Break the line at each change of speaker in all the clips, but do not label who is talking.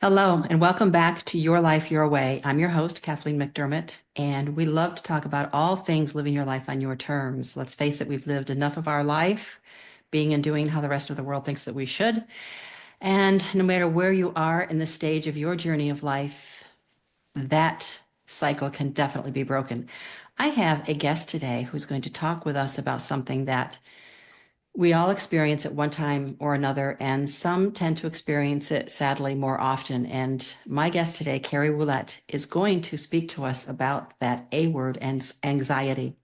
Hello, and welcome back to Your Life, Your Way. I'm your host, Kathleen McDermott, and we love to talk about all things living your life on your terms. Let's face it, we've lived enough of our life being and doing how the rest of the world thinks that we should. And no matter where you are in the stage of your journey of life, that cycle can definitely be broken. I have a guest today who's going to talk with us about something that we all experience at one time or another, and some tend to experience it sadly more often. And my guest today, Cary Ouellette, is going to speak to us about that A word and anxiety.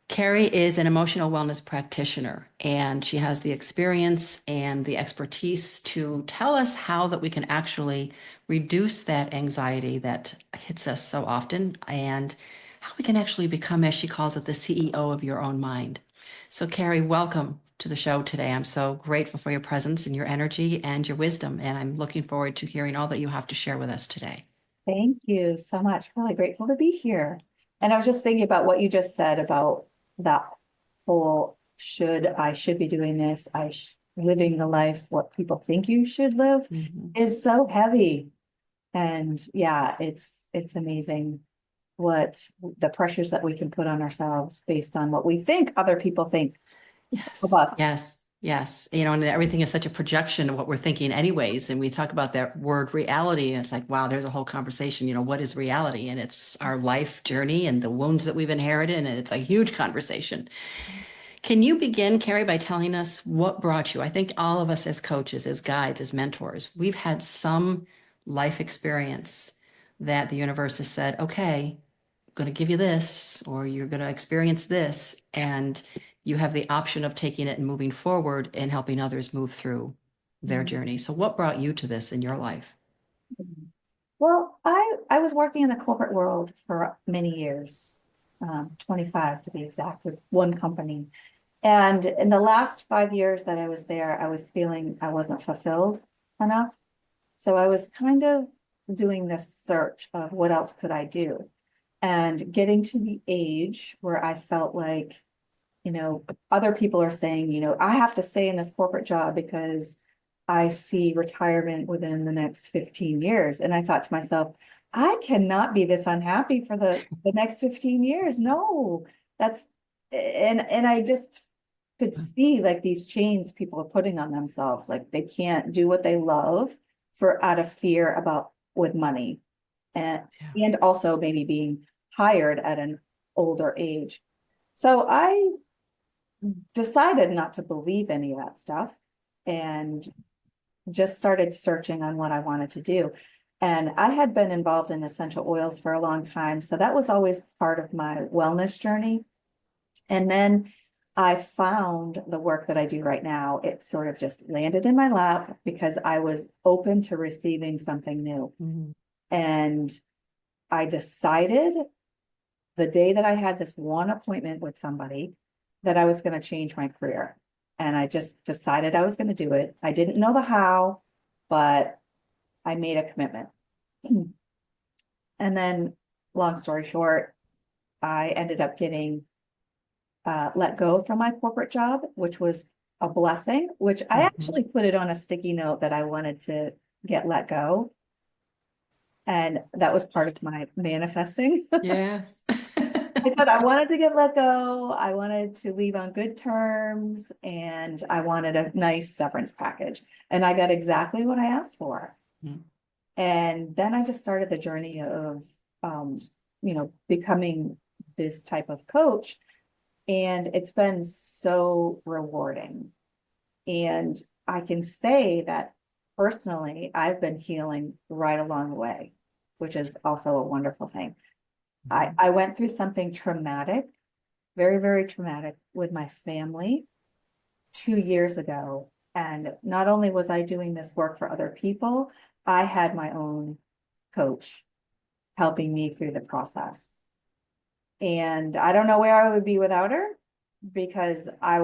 Cary is an emotional wellness practitioner, and she has the experience and the expertise to tell us how that we can actually reduce that anxiety that hits us so often, and how we can actually become, as she calls it, the CEO of your own mind. So, Cary, welcome to the show today. I'm so grateful for your presence and your energy and your wisdom, and I'm looking forward to hearing all that you have to share with us today.
Thank you so much. Really grateful to be here. And I was just thinking about what you just said about that whole should be doing this, living the life what people think you should live
Mhm.
is so heavy. And yeah, it's amazing what the pressures that we can put on ourselves based on what we think other people think of
Yes,
us.
yes, yes. You know, and everything is such a projection of what we're thinking, anyways. And we talk about that word reality, and it's like, wow, there's a whole conversation. What is reality? And it's our life journey and the wounds that we've inherited. And it's a huge conversation. Can you begin, Cary, by telling us what brought you? I think all of us as coaches, as guides, as mentors, we've had some life experience that the universe has said, okay, going to give you this, or you're going to experience this. And you have the option of taking it and moving forward and helping others move through their journey. So, what brought you to this in your life?
Well, I was working in the corporate world for many years, 25 to be exact, with one company. And in the last 5 years that I was there, I was feeling I wasn't fulfilled enough. So I was kind of doing this search of what else could I do, and getting to the age where I felt like, other people are saying, I have to stay in this corporate job because I see retirement within the next 15 years. And I thought to myself, I cannot be this unhappy for the next 15 years. No, that's and I just could see like these chains people are putting on themselves, like they can't do what they love for out of fear about with money, and
Yeah.
and also maybe being hired at an older age. So I decided not to believe any of that stuff and just started searching on what I wanted to do. And I had been involved in essential oils for a long time. So that was always part of my wellness journey. And then I found the work that I do right now. It sort of just landed in my lap because I was open to receiving something new.
Mhm.
And I decided the day that I had this one appointment with somebody that I was going to change my career. And I just decided I was going to do it. I didn't know the how, but I made a commitment. And then, long story short, I ended up getting let go from my corporate job, which was a blessing, which I
Mhm.
actually put it on a sticky note that I wanted to get let go. And that was part of my manifesting.
Yes.
I said I wanted to get let go. I wanted to leave on good terms, and I wanted a nice severance package. And I got exactly what I asked for.
Mm.
And then I just started the journey of, um, becoming this type of coach. And it's been so rewarding. And I can say that personally, I've been healing right along the way, which is also a wonderful thing. I went through something traumatic, very, very traumatic with my family 2 years ago. And not only was I doing this work for other people, I had my own coach helping me through the process. And I don't know where I would be without her because I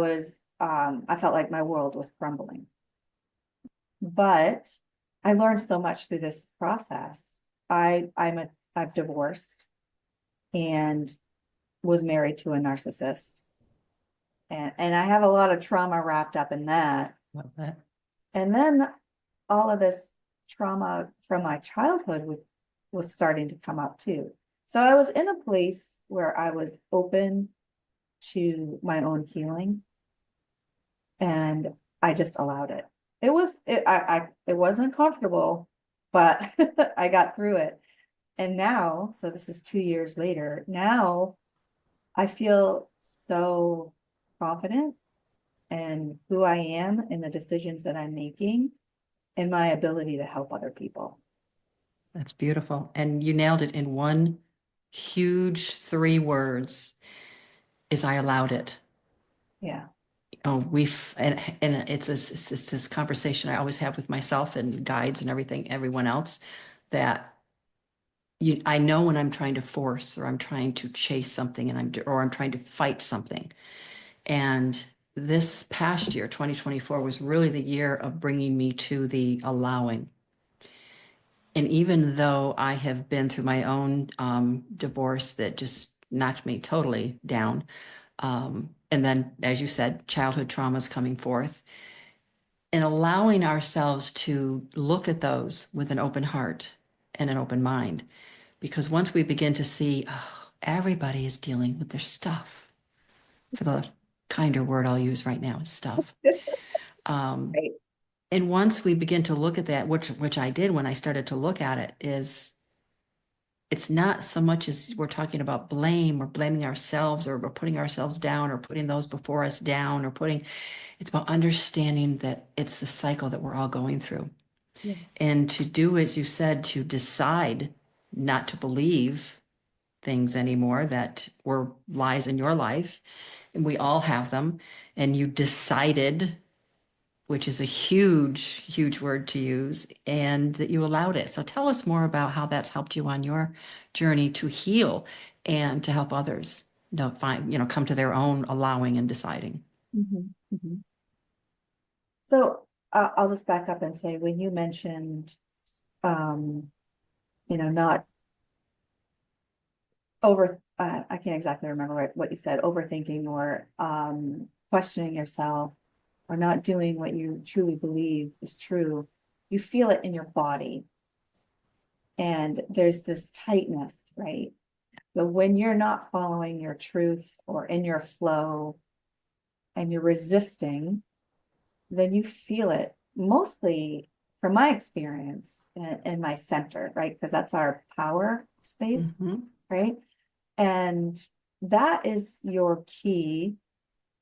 felt like my world was crumbling. But I learned so much through this process. I've divorced and was married to a narcissist. And I have a lot of trauma wrapped up in that.
Love that.
And then all of this trauma from my childhood was starting to come up too. So I was in a place where I was open to my own healing, and I just allowed it. It wasn't comfortable, but I got through it. And now, so this is 2 years later, now I feel so confident in who I am and the decisions that I'm making and my ability to help other people.
That's beautiful. And you nailed it in one huge 3 words is I allowed it.
Yeah.
Oh, and it's this conversation I always have with myself and guides and everything, everyone else, that I know when I'm trying to force or I'm trying to chase something or I'm trying to fight something. And this past year, 2024, was really the year of bringing me to the allowing. And even though I have been through my own divorce that just knocked me totally down, and then, as you said, childhood traumas coming forth, and allowing ourselves to look at those with an open heart and an open mind. Because once we begin to see, oh, everybody is dealing with their stuff, for the kinder word I'll use right now is stuff. Um,
Right.
and once we begin to look at that, which I did when I started to look at it, is it's not so much as we're talking about blame or blaming ourselves or putting ourselves down or putting those before us down or it's about understanding that it's the cycle that we're all going through.
Yeah.
And to do, as you said, to decide not to believe things anymore that were lies in your life. And we all have them. And you decided, which is a huge, huge word to use, and that you allowed it. So tell us more about how that's helped you on your journey to heal and to help others come to their own allowing and deciding.
Mhm, mhm. So I'll just back up and say, when you mentioned, um, not I can't exactly remember what you said, overthinking or questioning yourself or not doing what you truly believe is true, you feel it in your body. And there's this tightness, right? But when you're not following your truth or in your flow and you're resisting, then you feel it mostly from my experience in my center, right? Because that's our power space,
Mhm.
right? And that is your key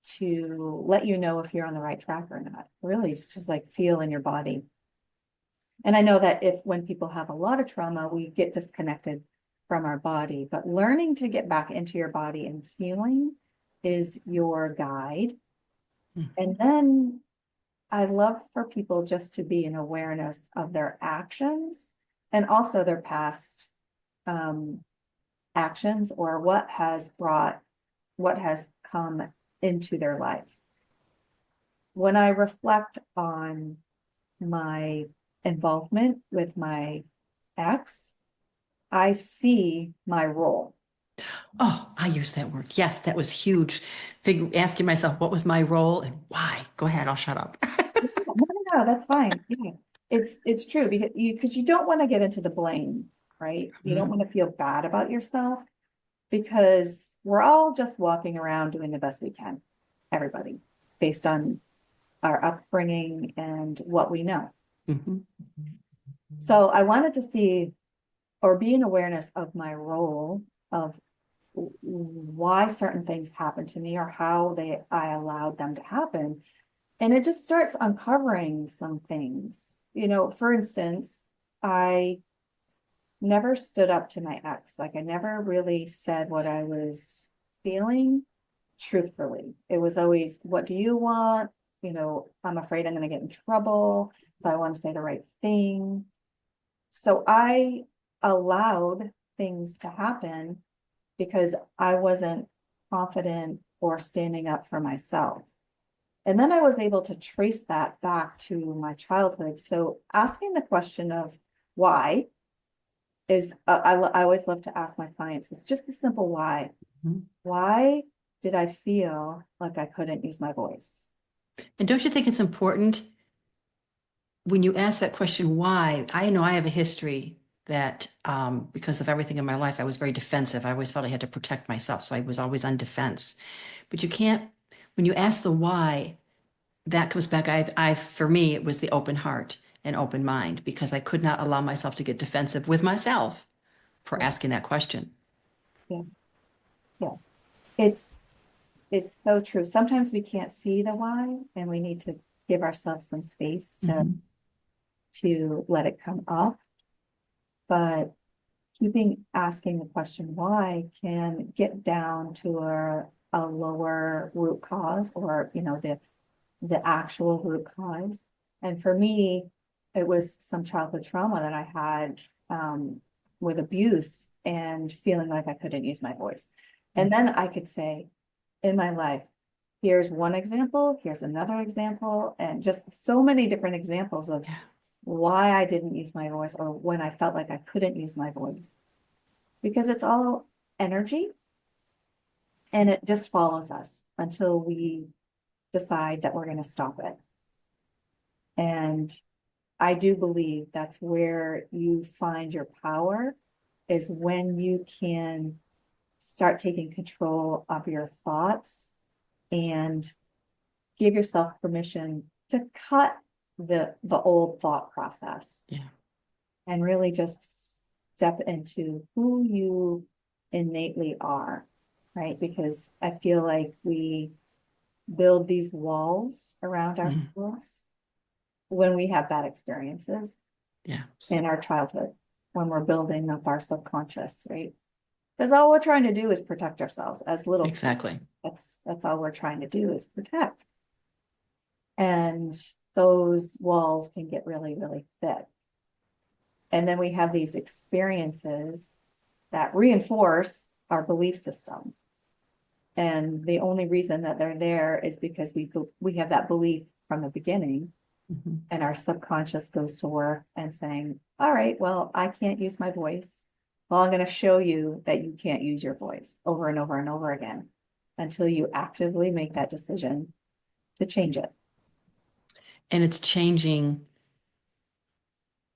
to let you know if you're on the right track or not. Really, it's just like feel in your body. And I know that when people have a lot of trauma, we get disconnected from our body, but learning to get back into your body and feeling is your guide. And then I love for people just to be in awareness of their actions and also their past um, actions or what has come into their life. When I reflect on my involvement with my ex, I see my role.
Oh, I use that word. Yes, that was huge. Asking myself, what was my role and why? Go ahead, I'll shut up.
No, no, no, that's fine. Yeah. It's true because you don't want to get into the blame, right? You don't
Mhm.
want to feel bad about yourself because we're all just walking around doing the best we can, everybody, based on our upbringing and what we know.
Mhm.
So I wanted to see or be in awareness of my role of why certain things happen to me or how I allowed them to happen. And it just starts uncovering some things. For instance, I never stood up to my ex. Like I never really said what I was feeling truthfully. It was always, what do you want? I'm afraid I'm going to get in trouble if I want to say the right thing. So I allowed things to happen because I wasn't confident or standing up for myself. And then I was able to trace that back to my childhood. So asking the question of why is, I always love to ask my clients, it's just a simple why.
Mhm.
Why did I feel like I couldn't use my voice?
And don't you think it's important when you ask that question, why, I know I have a history that because of everything in my life, I was very defensive. I always felt I had to protect myself. So I was always on defense. But you can't, when you ask the why, that comes back. For me, it was the open heart and open mind because I could not allow myself to get defensive with myself for
Yeah,
asking that question.
yeah, yeah. It's it's so true. Sometimes we can't see the why, and we need to give ourselves some space
Mhm.
to let it come up. But keeping asking the question why can get down to a lower root cause, or the actual root cause. And for me, it was some childhood trauma that I had with abuse and feeling like I couldn't use my voice.
Yeah.
And then I could say in my life, here's one example, here's another example, and just so many different examples of
Yeah.
why I didn't use my voice or when I felt like I couldn't use my voice. Because it's all energy and it just follows us until we decide that we're going to stop it. And I do believe that's where you find your power, is when you can start taking control of your thoughts and give yourself permission to cut the old thought process
Yeah.
and really just step into who you innately are, right? Because I feel like we build these walls around
Mhm.
ourselves when we have bad experiences
Yeah.
in our childhood, when we're building up our subconscious, right? Because all we're trying to do is protect ourselves as little kids.
Exactly.
That's all we're trying to do is protect. And those walls can get really, really thick. And then we have these experiences that reinforce our belief system. And the only reason that they're there is because we have that belief from the beginning,
Mhm.
and our subconscious goes to work and saying, all right, well, I can't use my voice. Well, I'm going to show you that you can't use your voice over and over and over again until you actively make that decision to change it.
And it's changing,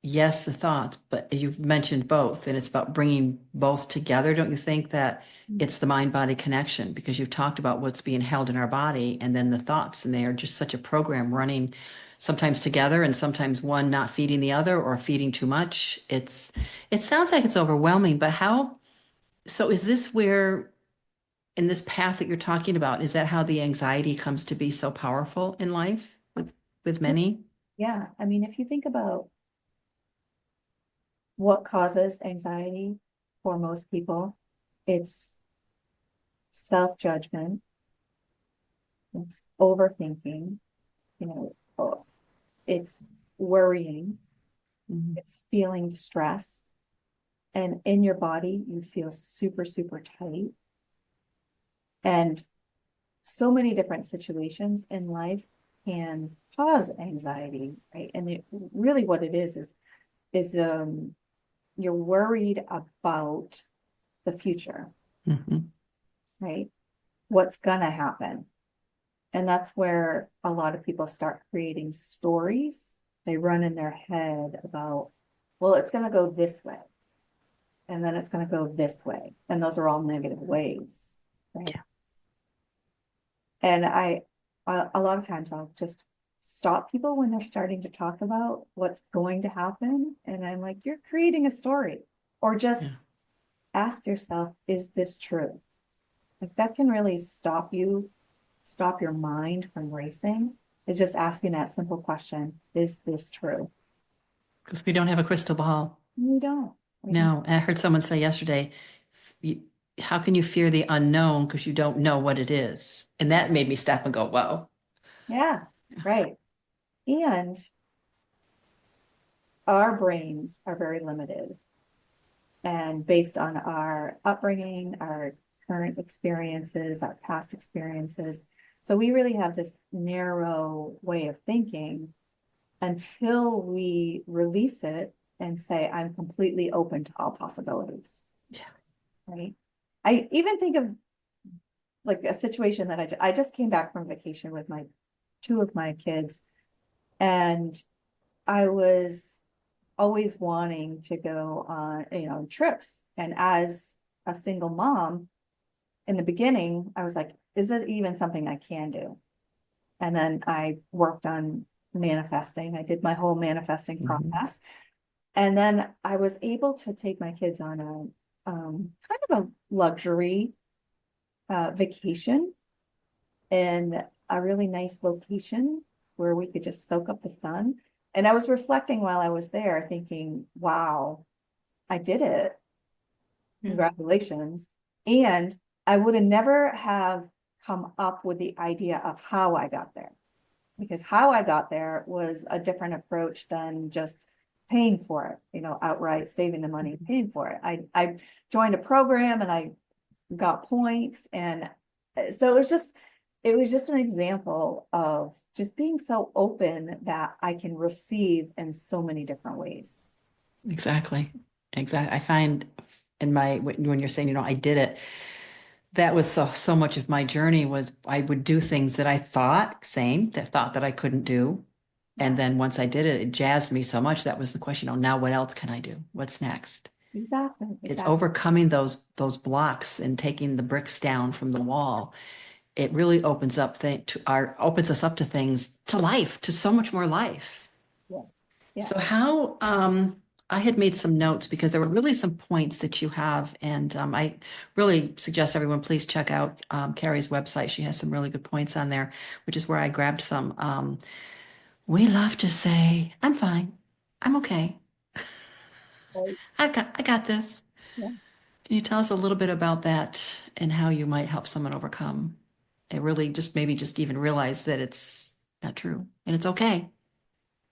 yes, the thoughts, but you've mentioned both, and it's about bringing both together. Don't you think that it's the mind-body connection? Because you've talked about what's being held in our body and then the thoughts, and they are just such a program running sometimes together and sometimes one not feeding the other or feeding too much. It sounds like it's overwhelming, but so is this where in this path that you're talking about, is that how the anxiety comes to be so powerful in life with many?
Yeah. I mean, if you think about what causes anxiety for most people, it's self-judgment, it's overthinking, it's worrying,
Mhm.
it's feeling stress. And in your body, you feel super, super tight. And so many different situations in life can cause anxiety, right? And really what it is you're worried about the future,
Mhm.
right? What's gonna happen. And that's where a lot of people start creating stories. They run in their head about, well, it's gonna go this way, and then it's gonna go this way. And those are all negative ways, right?
Yeah.
And a lot of times I'll just stop people when they're starting to talk about what's going to happen. And I'm like, you're creating a story. Or just
Yeah.
ask yourself, is this true? Like that can really stop your mind from racing, is just asking that simple question, is this true?
Because we don't have a crystal ball.
We don't. We don't.
No, I heard someone say yesterday, you, how can you fear the unknown because you don't know what it is? And that made me stop and go, whoa.
Yeah, right. And our brains are very limited. And based on our upbringing, our current experiences, our past experiences. So we really have this narrow way of thinking until we release it and say, I'm completely open to all possibilities,
Yeah.
right? I even think of like a situation that I just came back from vacation with my two of my kids, and I was always wanting to go on, trips. And as a single mom, in the beginning, I was like, is this even something I can do? And then I worked on manifesting. I did my whole manifesting
Mhm.
process. And then I was able to take my kids on kind of a luxury vacation in a really nice location where we could just soak up the sun. And I was reflecting while I was there, thinking, wow, I did it.
Yeah.
Congratulations. And I would have never have come up with the idea of how I got there, because how I got there was a different approach than just paying for it, outright saving the money, paying for it. I joined a program and I got points. And so it was just an example of just being so open that I can receive in so many different ways.
Exactly. Exactly. I find in my when you're saying, I did it, that was so much of my journey was I would do things that I thought that I couldn't do. And
Yeah,
then once I did it, it jazzed me so much. That was the question. Oh, now what else can I do? What's next?
exactly,
It's
exactly.
overcoming those blocks and taking the bricks down from the wall. It really opens us up to things, to life, to so much more life.
Yes.
So
Yes.
how I had made some notes because there were really some points that you have, and I really suggest everyone please check out Carrie's website. She has some really good points on there, which is where I grabbed some. We love to say, "I'm fine, I'm okay,
Right.
I got this."
Yeah.
Can you tell us a little bit about that and how you might help someone overcome? It really just maybe just even realize that it's not true and it's okay.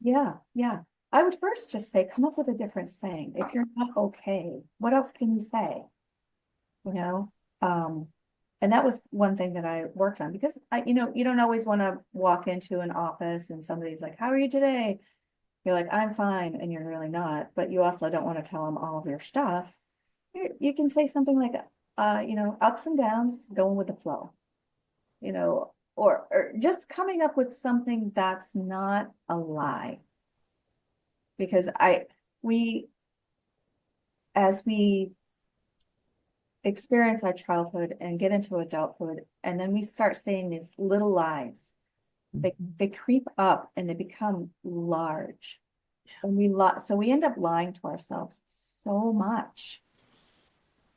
Yeah. Yeah. I would first just say, come up with a different saying. If you're not okay, what else can you say? You know? Um, and that was one thing that I worked on, because you don't always want to walk into an office and somebody's like, how are you today? You're like, I'm fine, and you're really not, but you also don't want to tell them all of your stuff. You can say something like, ups and downs, going with the flow, or just coming up with something that's not a lie. Because we, as we experience our childhood and get into adulthood, and then we start saying these little lies, they creep up and they become large. And so we end up lying to ourselves so much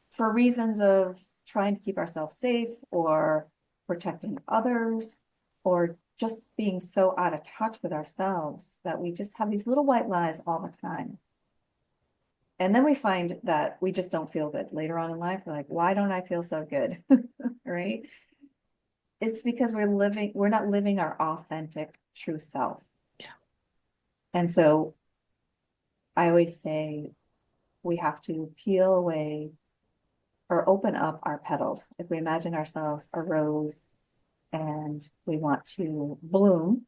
for reasons of trying to keep ourselves safe, or protecting others, or just being so out of touch with ourselves that we just have these little white lies all the time. And then we find that we just don't feel good later on in life. We're like, why don't I feel so good? Right? It's because we're not living our authentic true self.
Yeah.
And so I always say we have to peel away or open up our petals. If we imagine ourselves a rose and we want to bloom,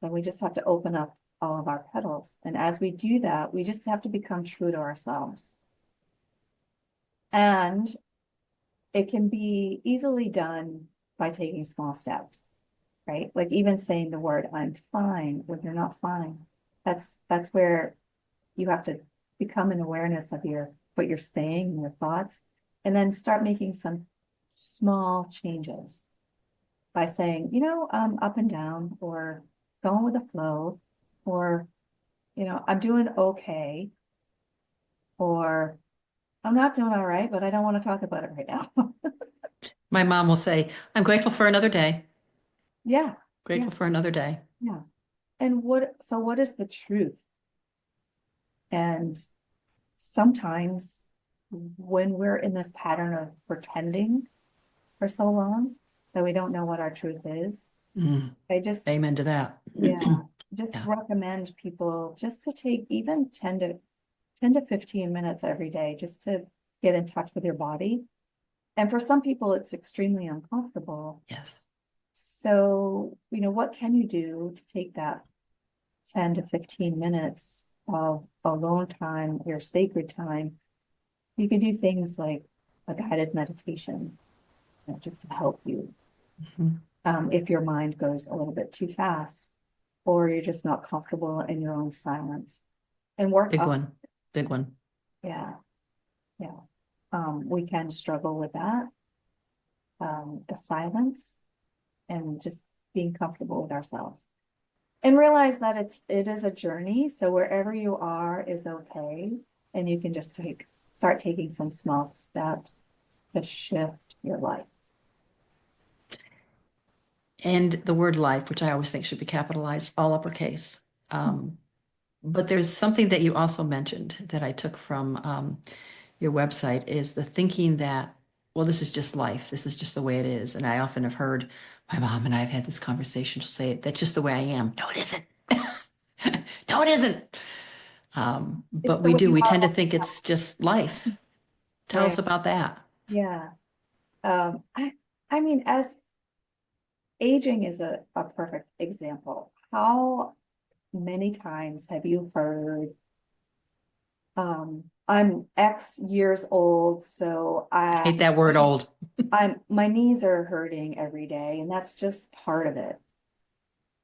then we just have to open up all of our petals. And as we do that, we just have to become true to ourselves. And it can be easily done by taking small steps, right? Like even saying the word I'm fine when you're not fine. That's where you have to become an awareness of what you're saying and your thoughts, and then start making some small changes by saying, up and down, or going with the flow, or, I'm doing okay, or I'm not doing all right, but I don't want to talk about it right now.
My mom will say, I'm grateful for another day,
Yeah, yeah,
grateful for another day.
yeah. And what is the truth? And sometimes when we're in this pattern of pretending for so long that we don't know what our truth is,
Mm,
I just,
amen to that.
yeah, just
Yeah.
recommend people just to take even 10 to 15 minutes every day just to get in touch with your body. And for some people, it's extremely uncomfortable.
Yes.
So, what can you do to take that 10 to 15 minutes of alone time, your sacred time? You can do things like a guided meditation, just to help you
Mhm.
if your mind goes a little bit too fast. or you're just not comfortable in your own silence. And work
Big
up,
one. Big one.
yeah, yeah. We can struggle with that, the silence and just being comfortable with ourselves. And realize that it is a journey. So wherever you are is okay. And you can just start taking some small steps to shift your life.
And the word life, which I always think should be capitalized, all uppercase. Um, but there's something that you also mentioned that I took from your website is the thinking that, well, this is just life. This is just the way it is. And I often have heard my mom and I have had this conversation. She'll say, that's just the way I am. No, it isn't. No, it isn't.
It's
But
the
we
way
do.
you
We
are.
tend to think it's just life. Tell us
Right.
about that.
Yeah. Um, I, I mean, as aging is a perfect example. How many times have you heard, I'm X years old, so
I hate that word old.
my knees are hurting every day, and that's just part of it.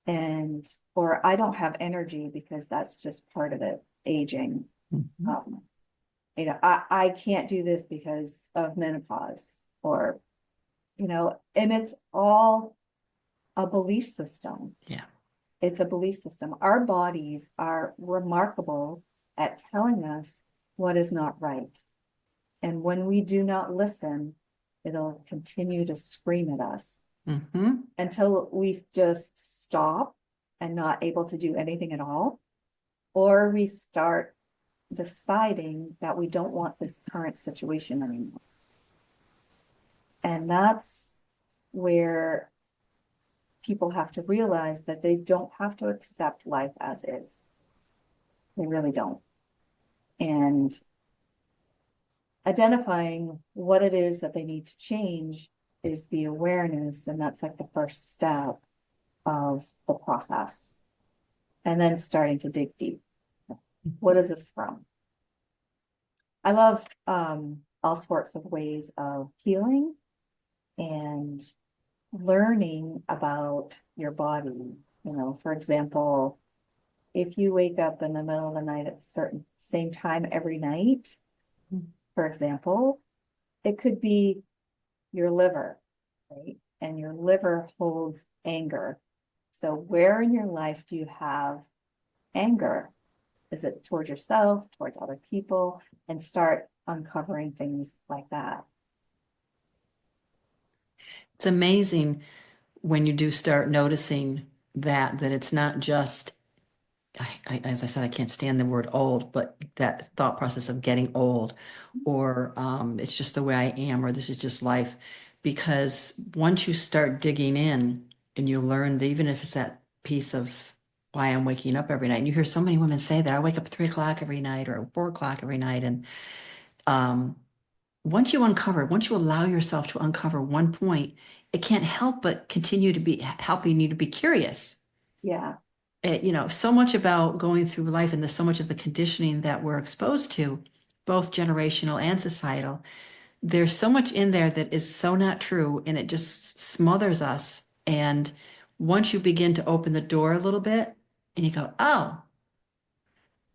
And or I don't have energy because that's just part of it, aging.
Mhm.
Um, I can't do this because of menopause, or and it's all a belief system.
Yeah.
It's a belief system. Our bodies are remarkable at telling us what is not right. And when we do not listen, it'll continue to scream at us
Hmm.
until we just stop and not able to do anything at all, or we start deciding that we don't want this current situation anymore. And that's where people have to realize that they don't have to accept life as is. They really don't. And identifying what it is that they need to change is the awareness. And that's like the first step of the process. And then starting to dig deep. What is this from? I love all sorts of ways of healing and learning about your body. For example, if you wake up in the middle of the night at a certain same time every night, for example, it could be your liver, right? And your liver holds anger. So where in your life do you have anger? Is it towards yourself, towards other people? And start uncovering things like that.
It's amazing when you do start noticing that it's not just as I said, I can't stand the word old, but that thought process of getting old, or it's just the way I am, or this is just life. Because once you start digging in and you learn that even if it's that piece of why I'm waking up every night, and you hear so many women say that I wake up at 3 o'clock every night or 4 o'clock every night. And um, once you allow yourself to uncover one point, it can't help but continue to be helping you to be curious.
Yeah.
So much about going through life, and there's so much of the conditioning that we're exposed to, both generational and societal. There's so much in there that is so not true, and it just smothers us. And once you begin to open the door a little bit and you go, oh,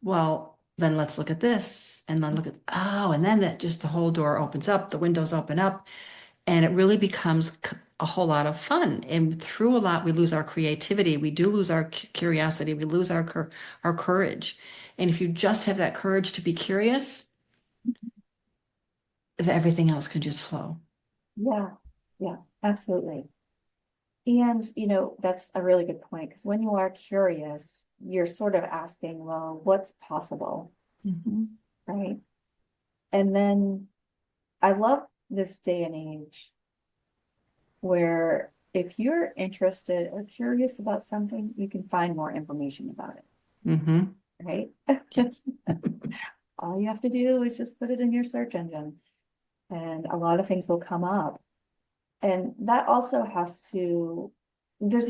well, then let's look at this. And then look at, oh, and then that just the whole door opens up, the windows open up, and it really becomes a whole lot of fun. And through a lot, we lose our creativity. We do lose our curiosity. We lose our courage. And if you just have that courage to be curious, everything else can just flow.
Yeah. Yeah. Absolutely. And, that's a really good point, because when you are curious, you're sort of asking, well, what's possible,
Mhm.
right? And then I love this day and age where if you're interested or curious about something, you can find more information about it,
Mhm.
right?
Yes.
All you have to do is just put it in your search engine, and a lot of things will come up. And that also has there's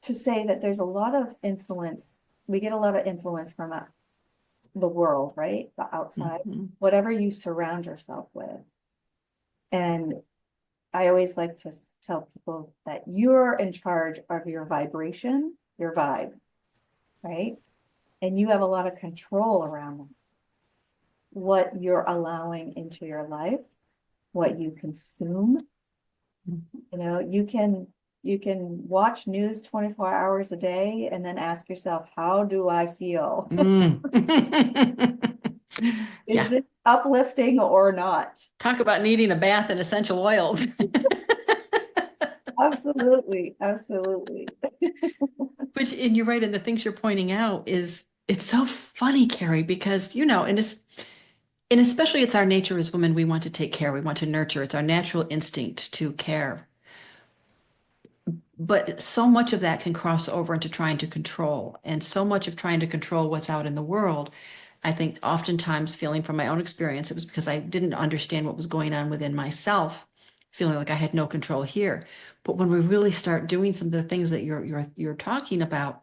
to say that there's a lot of influence. We get a lot of influence from the world, right? The outside,
Mhm.
whatever you surround yourself with. And I always like to tell people that you're in charge of your vibration your vibe, right? And you have a lot of control around what you're allowing into your life, what you consume. You know, you can watch news 24 hours a day and then ask yourself, how do I feel?
Mm.
Is
Yeah.
this uplifting or not?
Talk about needing a bath in essential oils.
Absolutely, absolutely.
Which, and you're right, and the things you're pointing out is it's so funny, Carrie, because and especially it's our nature as women, we want to take care, we want to nurture. It's our natural instinct to care. But so much of that can cross over into trying to control. And so much of trying to control what's out in the world, I think oftentimes feeling from my own experience, it was because I didn't understand what was going on within myself, feeling like I had no control here. But when we really start doing some of the things that you're talking about,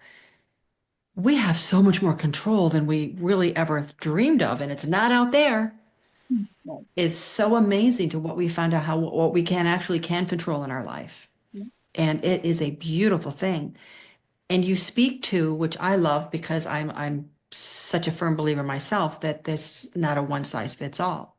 we have so much more control than we really ever dreamed of, and it's not out there.
Right.
It's so amazing to what we found out how what we can control in our life. And it is a beautiful thing. And you speak to, which I love because I'm such a firm believer myself that this not a one size fits all.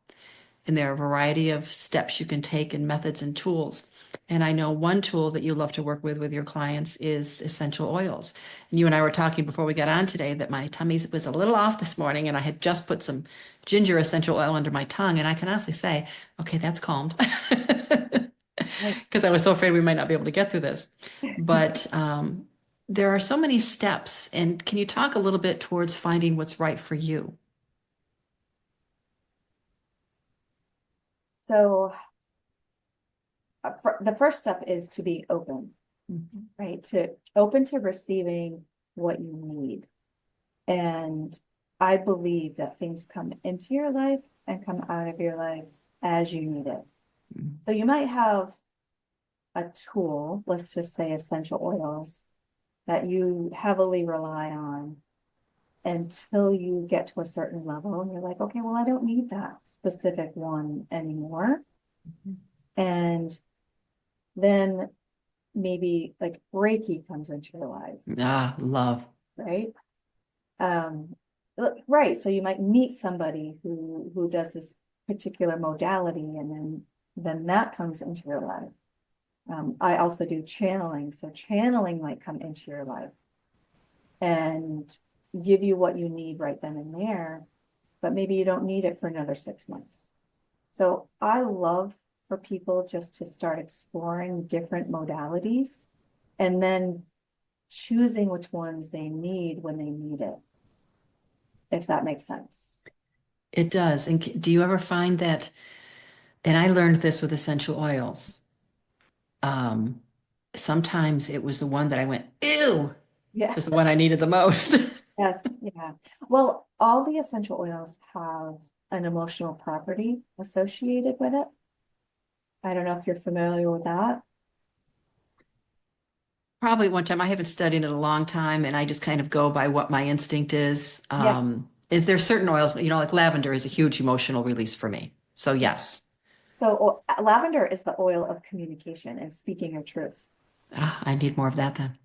And there are a variety of steps you can take and methods and tools. And I know one tool that you love to work with your clients is essential oils. And you and I were talking before we got on today that my tummy was a little off this morning and I had just put some ginger essential oil under my tongue. And I can honestly say, okay, that's calmed.
Right.
Because I was so afraid we might not be able to get through this. But there are so many steps. And can you talk a little bit towards finding what's right for you?
So the first step is to be open,
Mhm.
right? To open to receiving what you need. And I believe that things come into your life and come out of your life as you need it. So you might have a tool, let's just say essential oils, that you heavily rely on until you get to a certain level and you're like, okay, well, I don't need that specific one anymore. And then maybe like Reiki comes into your life,
Ah, love.
right? Um, right. So you might meet somebody who does this particular modality, and then that comes into your life. I also do channeling, so channeling might come into your life and give you what you need right then and there, but maybe you don't need it for another 6 months. So I love for people just to start exploring different modalities and then choosing which ones they need when they need it, if that makes sense.
It does. And do you ever find that, and I learned this with essential oils. Um, Sometimes it was the one that I went, ew,
Yeah.
was the one I needed the most.
Yes. Yeah. Well, all the essential oils have an emotional property associated with it. I don't know if you're familiar with that.
Probably one time I haven't studied in a long time, and I just kind of go by what my instinct is.
Yeah.
Is there certain oils, like lavender is a huge emotional release for me. So yes.
So lavender is the oil of communication and speaking your truth.
Ah, I need more of that then.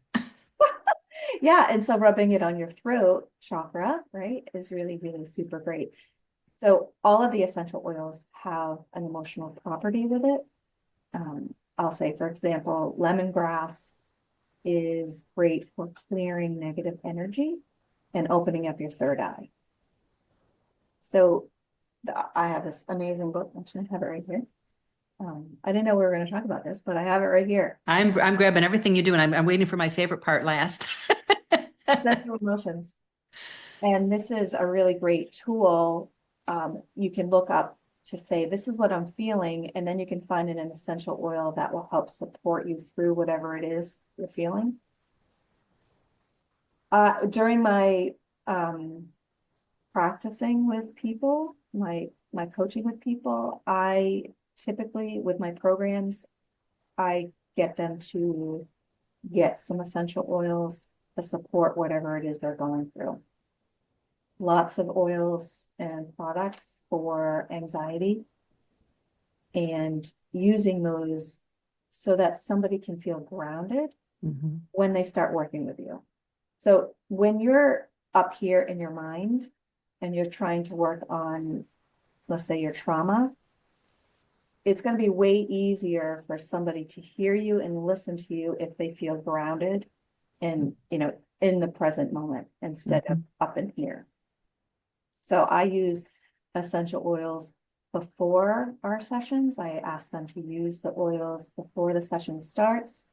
Yeah, and so rubbing it on your throat chakra, right, is really, really super great. So all of the essential oils have an emotional property with it. I'll say, for example, lemongrass is great for clearing negative energy and opening up your third eye. So I have this amazing book. Actually, I have it right here. I didn't know we were going to talk about this, but I have it right here.
I'm grabbing everything you do, and I'm waiting for my favorite part last.
Essential emotions. And this is a really great tool. You can look up to say, this is what I'm feeling, and then you can find an essential oil that will help support you through whatever it is you're feeling. During my practicing with people, my coaching with people, I typically with my programs, I get them to get some essential oils to support whatever it is they're going through. Lots of oils and products for anxiety and using those so that somebody can feel grounded
Mhm.
when they start working with you. So when you're up here in your mind and you're trying to work on, let's say, your trauma, it's going to be way easier for somebody to hear you and listen to you if they feel grounded and, in the present moment instead of
Mhm.
up in here. So I use essential oils before our sessions. I ask them to use the oils before the session starts.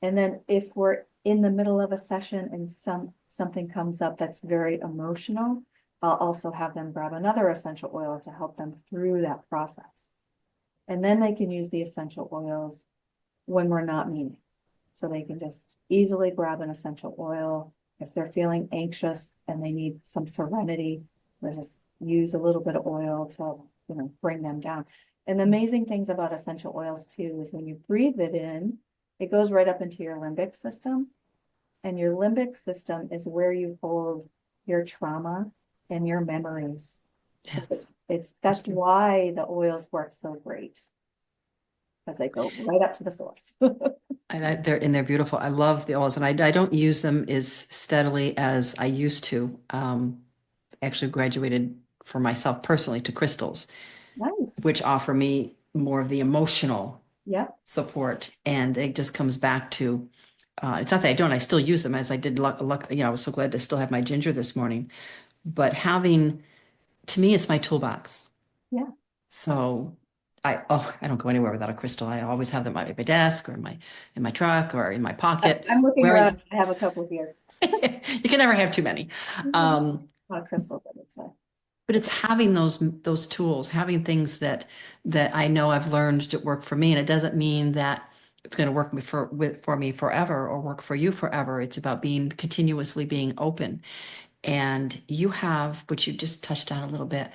And then if we're in the middle of a session and something comes up that's very emotional, I'll also have them grab another essential oil to help them through that process. And then they can use the essential oils when we're not meeting. So they can just easily grab an essential oil. If they're feeling anxious and they need some serenity, they just use a little bit of oil to, bring them down. And the amazing things about essential oils too is when you breathe it in, it goes right up into your limbic system. And your limbic system is where you hold your trauma and your memories. So
Yes. That's
that's
true.
why the oils work so great, because they go right up to the source.
They're beautiful. I love the oils, and I don't use them as steadily as I used to. Actually graduated for myself personally to crystals,
Nice.
which offer me more of the emotional
Yep.
support. And it just comes back to it's not that I don't, I still use them as I did I was so glad to still have my ginger this morning. But having, to me, it's my toolbox.
Yeah.
So I don't go anywhere without a crystal. I always have them at my desk or in my truck or in my pocket.
I'm looking
Where
around. I have a couple here.
you can never have too many. Um,
Not a crystal, but it's
but it's having those tools, having things that I know I've learned to work for me, and it doesn't mean that it's going to work for me forever or work for you forever. It's about being continuously being open. And you have, which you just touched on a little bit,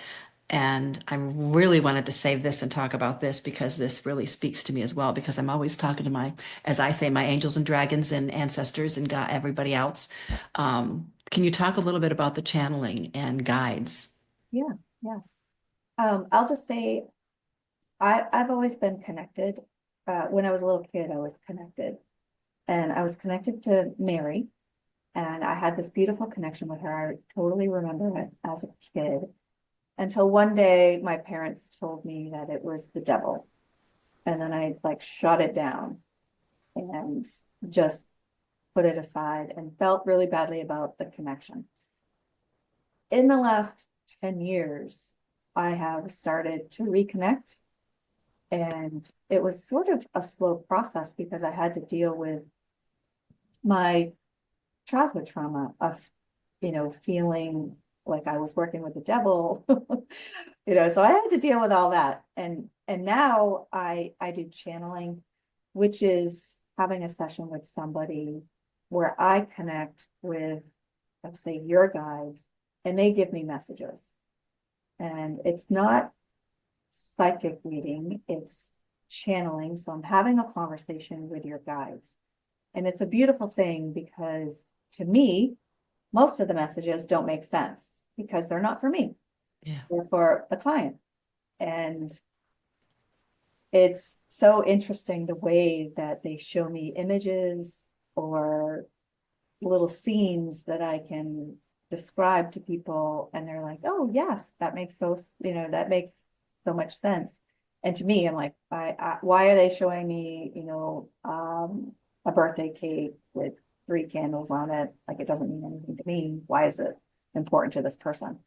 and I really wanted to save this and talk about this because this really speaks to me as well, because I'm always talking to as I say, my angels and dragons and ancestors and God, everybody else. Can you talk a little bit about the channeling and guides?
yeah, yeah. I'll just say I've always been connected. When I was a little kid, I was connected. And I was connected to Mary. And I had this beautiful connection with her. I totally remember it as a kid. Until one day my parents told me that it was the devil. And then I like shut it down and just put it aside and felt really badly about the connection. In the last 10 years, I have started to reconnect. And it was sort of a slow process because I had to deal with my childhood trauma of, feeling like I was working with the devil, so I had to deal with all that. And now I do channeling, which is having a session with somebody where I connect with, let's say, your guides, and they give me messages. And it's not psychic reading, it's channeling. So I'm having a conversation with your guides. And it's a beautiful thing because to me, most of the messages don't make sense because they're not for me,
Yeah.
they're for the client. And it's so interesting the way that they show me images or little scenes that I can describe to people, and they're like, "Oh, yes, that makes so much sense." And to me, I'm like, why are they showing me, a birthday cake with 3 candles on it? Like, it doesn't mean anything to me. Why is it important to this person?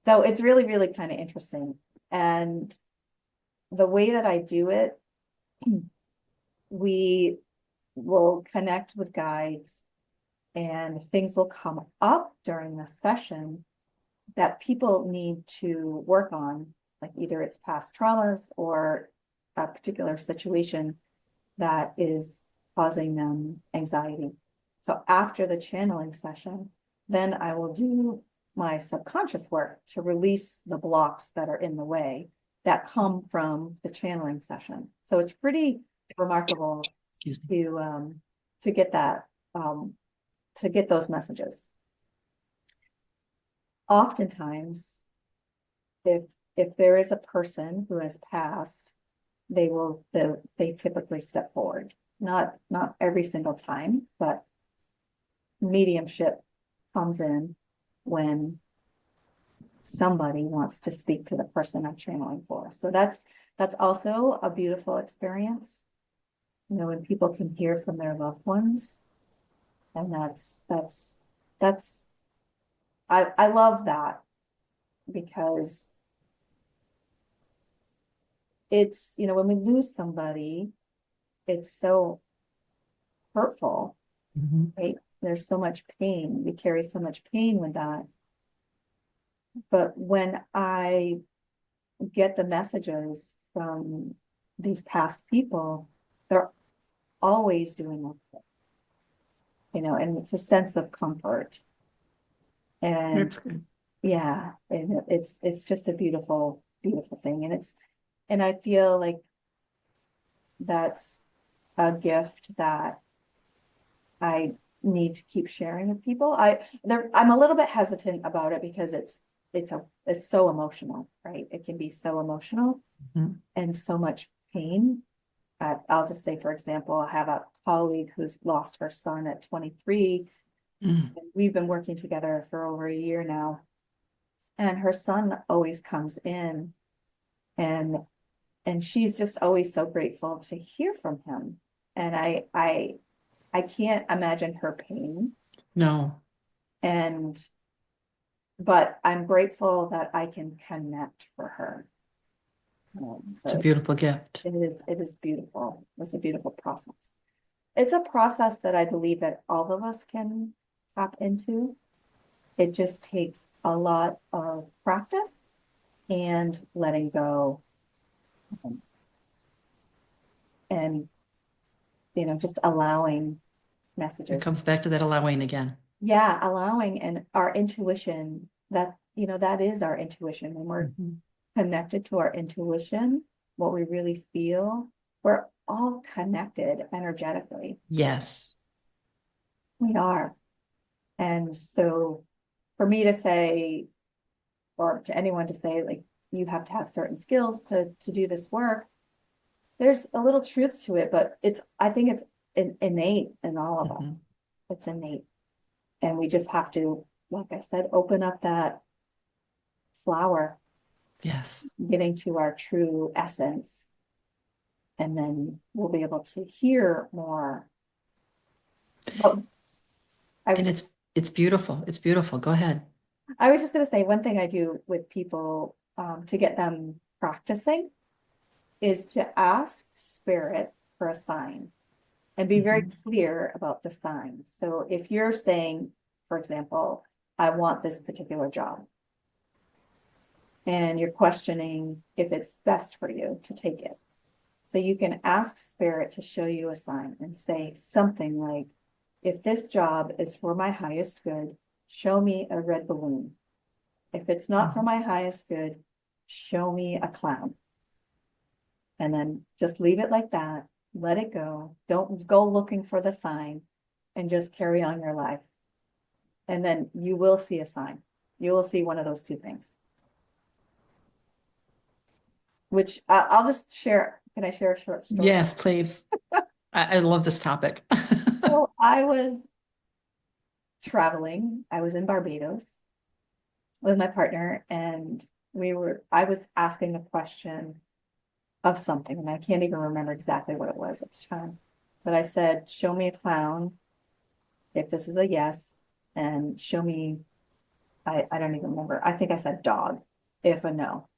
So it's really, really kind of interesting. And the way that I do it, we will connect with guides and things will come up during the session that people need to work on, like either it's past traumas or a particular situation that is causing them anxiety. So after the channeling session, then I will do my subconscious work to release the blocks that are in the way that come from the channeling session. So it's pretty remarkable
Excuse me.
to get that to get those messages. Oftentimes, if there is a person who has passed, they typically step forward. Not every single time, but mediumship comes in when somebody wants to speak to the person I'm channeling for. So that's also a beautiful experience, when people can hear from their loved ones. And that's I love that because it's, when we lose somebody, it's so hurtful,
Mhm.
right? There's so much pain. We carry so much pain with that. But when I get the messages from these past people, they're always doing okay, and it's a sense of comfort. And
That's good.
yeah, and it's just a beautiful, beautiful thing. And I feel like that's a gift that I need to keep sharing with people. I'm a little bit hesitant about it because it's so emotional, right? It can be so emotional
Mhm.
and so much pain. I'll just say, for example, I have a colleague who's lost her son at 23.
Mm.
We've been working together for over a year now, and her son always comes in, and she's just always so grateful to hear from him. And I can't imagine her pain.
No,
And but I'm grateful that I can connect for her.
it's a
So
beautiful gift.
it is beautiful. It's a beautiful process. It's a process that I believe that all of us can tap into. It just takes a lot of practice and letting go, um, and just allowing
It
messages.
comes back to that allowing again.
Yeah, allowing, and our intuition, that is our intuition. When we're
Mhm.
connected to our intuition, what we really feel, we're all connected energetically.
Yes.
We are. And so for me to say, or to anyone to say, like, you have to have certain skills to do this work, there's a little truth to it, but I think it's innate in all of us.
Mhm.
It's innate. And we just have to, like I said, open up that flower,
Yes.
getting to our true essence, and then we'll be able to hear more. But I,
And it's beautiful. It's beautiful. Go ahead.
I was just going to say one thing I do with people, to get them practicing, is to ask spirit for a sign and be very
Mhm.
clear about the sign. So if you're saying, for example, I want this particular job, and you're questioning if it's best for you to take it. So you can ask spirit to show you a sign and say something like, if this job is for my highest good, show me a red balloon. If it's not for
Mhm.
my highest good, show me a clown. And then just leave it like that. Let it go. Don't go looking for the sign, and just carry on your life. And then you will see a sign. You will see one of those two things, which I'll just share. Can I share a short story?
Yes, please. I love this topic.
So I was traveling. I was in Barbados with my partner, and I was asking a question of something, and I can't even remember exactly what it was at the time. But I said, show me a clown if this is a yes, and show me, I don't even remember. I think I said dog if a no.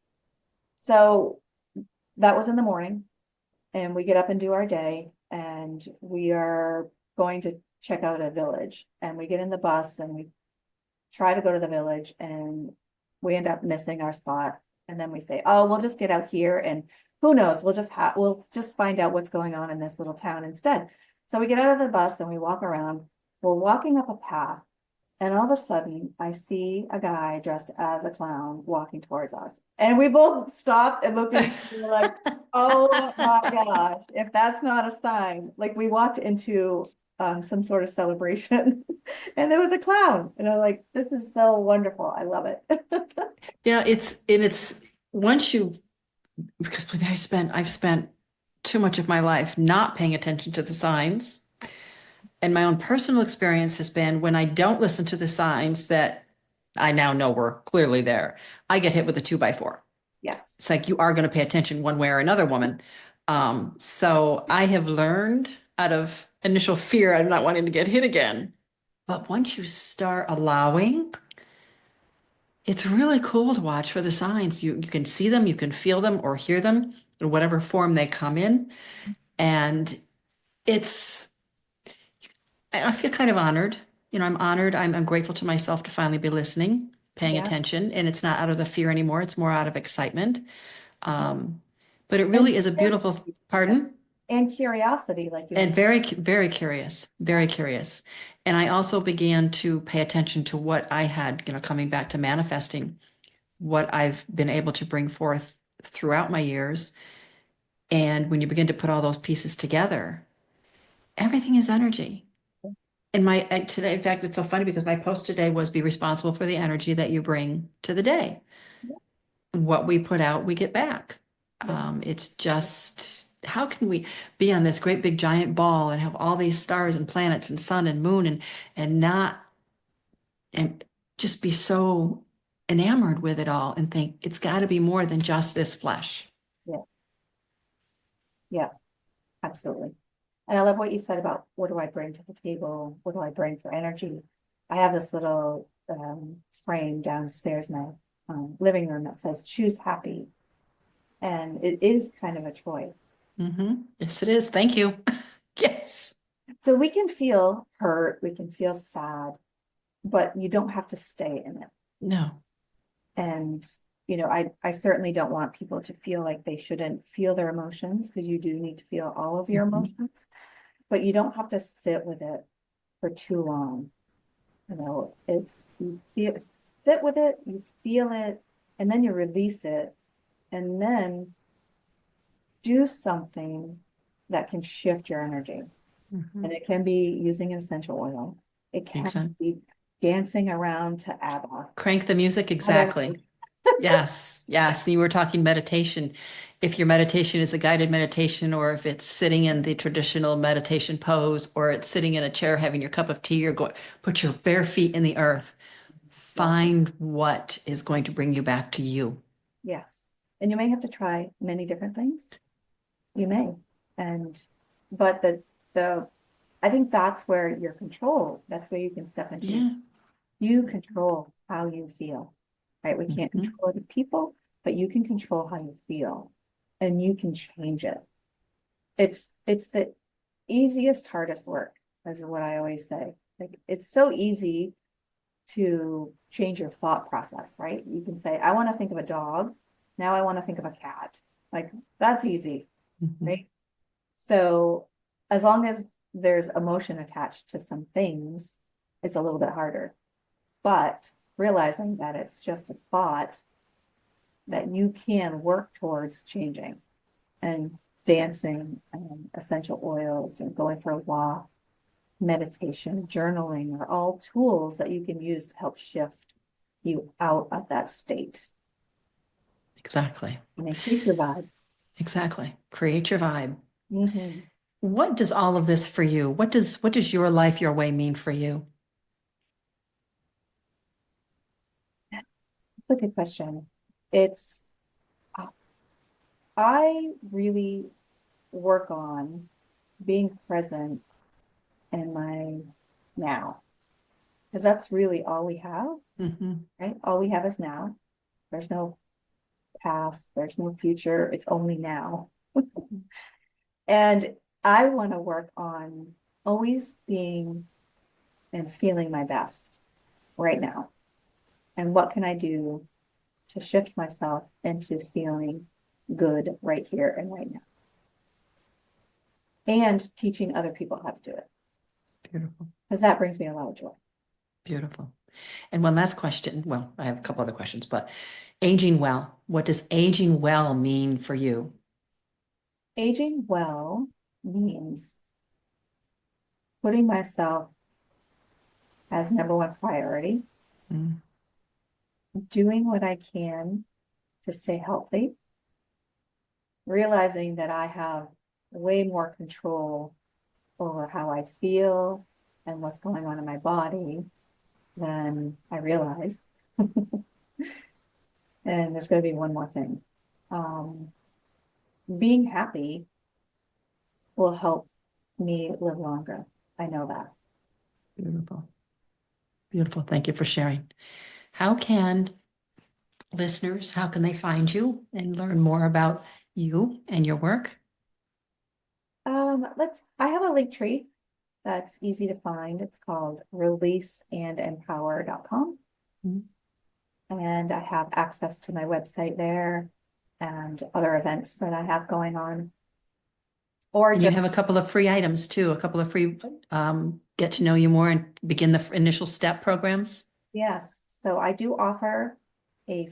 So that was in the morning, and we get up and do our day, and we are going to check out a village, and we get in the bus and we try to go to the village, and we end up missing our spot. And then we say, oh, we'll just get out here, and who knows, we'll just find out what's going on in this little town instead. So we get out of the bus and we walk around. We're walking up a path, and all of a sudden I see a guy dressed as a clown walking towards us. And we both stopped and looked at each other like, oh my gosh, if that's not a sign. Like, we walked into some sort of celebration and there was a clown. And I'm like, this is so wonderful. I love it.
It's once you, because believe me, I've spent too much of my life not paying attention to the signs. And my own personal experience has been when I don't listen to the signs that I now know were clearly there, I get hit with a 2x4.
Yes.
It's like you are going to pay attention one way or another, woman. So I have learned out of initial fear, I'm not wanting to get hit again. But once you start allowing, it's really cool to watch for the signs. You can see them, you can feel them or hear them in whatever form they come in. And it's, I feel kind of honored. I'm honored. I'm grateful to myself to finally be listening, paying
Yeah.
attention. And it's not out of the fear anymore. It's more out of excitement. Um, but it
And
really is a beautiful, pardon?
and curiosity, like you
And
mentioned.
very curious,
Yeah.
very curious. And I also began to pay attention to what I had, coming back to manifesting, what I've been able to bring forth throughout my years. And when you begin to put all those pieces together, everything is energy. And my today, in fact, it's so funny because my post today was be responsible for the energy that you bring to the day.
Yeah.
What we put out, we get back.
Yeah.
It's just how can we be on this great big giant ball and have all these stars and planets and sun and moon and not and just be so enamored with it all and think it's got to be more than just this flesh.
Yeah. Yeah. Absolutely. And I love what you said about what do I bring to the table? What do I bring for energy? I have this little frame downstairs in my living room that says choose happy. And it is kind of a choice.
Yes, it is. Thank you. Yes.
So we can feel hurt, we can feel sad, but you don't have to stay in it.
No.
And, I certainly don't want people to feel like they shouldn't feel their emotions because you do need to feel all of your
Mhm.
emotions, but you don't have to sit with it for too long. It's you feel, sit with it, you feel it, and then you release it, and then do something that can shift your energy. And
Mhm.
it can be using an essential oil. It can
Exactly.
be dancing around to ABBA.
Crank the music.
Whatever.
Exactly. Yes, yes. You were talking meditation. If your meditation is a guided meditation, or if it's sitting in the traditional meditation pose, or it's sitting in a chair having your cup of tea, or go put your bare feet in the earth.
Exactly.
Find what is going to bring you back to you.
Yes. And you may have to try many different things. You may. And but the I think that's where you're controlled. That's where you can step into.
Yeah.
You control how you feel. Right? We can't
Mhm.
control the people, but you can control how you feel. And you can change it. It's the easiest, hardest work, is what I always say. Like it's so easy to change your thought process, right? You can say, I want to think of a dog. Now I want to think of a cat. Like that's easy,
Mhm.
right? So as long as there's emotion attached to some things, it's a little bit harder. But realizing that it's just a thought that you can work towards changing, and dancing and essential oils and going for a walk, meditation, journaling are all tools that you can use to help shift you out of that state
Exactly.
and increase your vibe.
Exactly. Create your vibe.
Mm-hmm.
What does all of this for you? What does your life your way mean for you?
That's a good question. It's, I really work on being present in my now, because that's really all we have,
Hmm.
right? All we have is now. There's no past, there's no future, it's only now. And I want to work on always being and feeling my best right now. And what can I do to shift myself into feeling good right here and right now? And teaching other people how to do it,
Beautiful.
because that brings me a lot of joy.
Beautiful. And one last question. Well, I have a couple other questions, but aging well. What does aging well mean for you?
Aging well means putting myself as number one priority,
Mm.
doing what I can to stay healthy, realizing that I have way more control over how I feel, and what's going on in my body, then I realized, and there's going to be one more thing. Um, Being happy will help me live longer. I know that.
Beautiful. Beautiful. Thank you for sharing. How can listeners, how can they find you and learn more about you and your work?
I have a link tree that's easy to find. It's called releaseandempower.com.
Mhm.
And I have access to my website there and other events that I have going on. Or
And you have
just,
a couple of free items too, a couple of free get to know you more and begin the initial step programs.
yes. So I do offer a,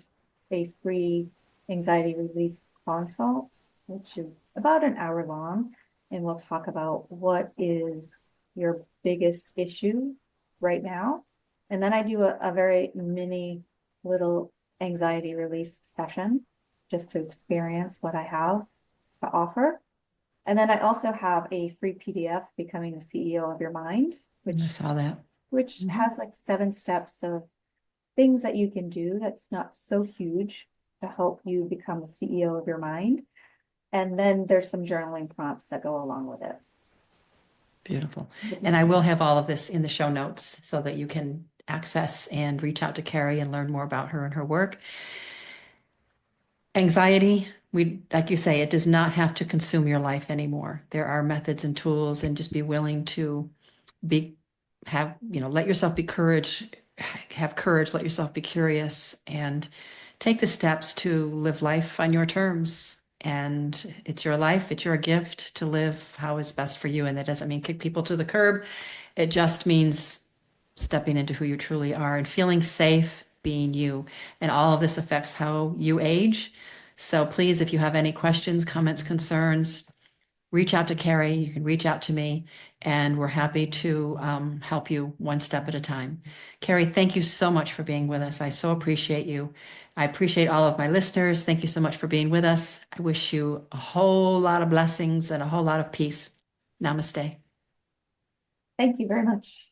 a free anxiety release consult, which is about an hour long. And we'll talk about what is your biggest issue right now. And then I do a very mini little anxiety release session just to experience what I have to offer. And then I also have a free PDF, Becoming the CEO of Your Mind,
I saw that.
which
Mhm.
has like 7 steps of things that you can do that's not so huge to help you become the CEO of your mind. And then there's some journaling prompts that go along with it.
Beautiful. And I will have all of this in the show notes so that you can access and reach out to Cary and learn more about her and her work. Anxiety, like you say, it does not have to consume your life anymore. There are methods and tools, and just be willing to be let yourself be have courage, let yourself be curious, and take the steps to live life on your terms. And it's your life, it's your gift to live how is best for you. And that doesn't mean kick people to the curb. It just means stepping into who you truly are and feeling safe being you. And all of this affects how you age. So please, if you have any questions, comments, concerns, reach out to Cary. You can reach out to me, and we're happy to help you one step at a time. Cary, thank you so much for being with us. I so appreciate you. I appreciate all of my listeners. Thank you so much for being with us. I wish you a whole lot of blessings and a whole lot of peace. Namaste.
Thank you very much.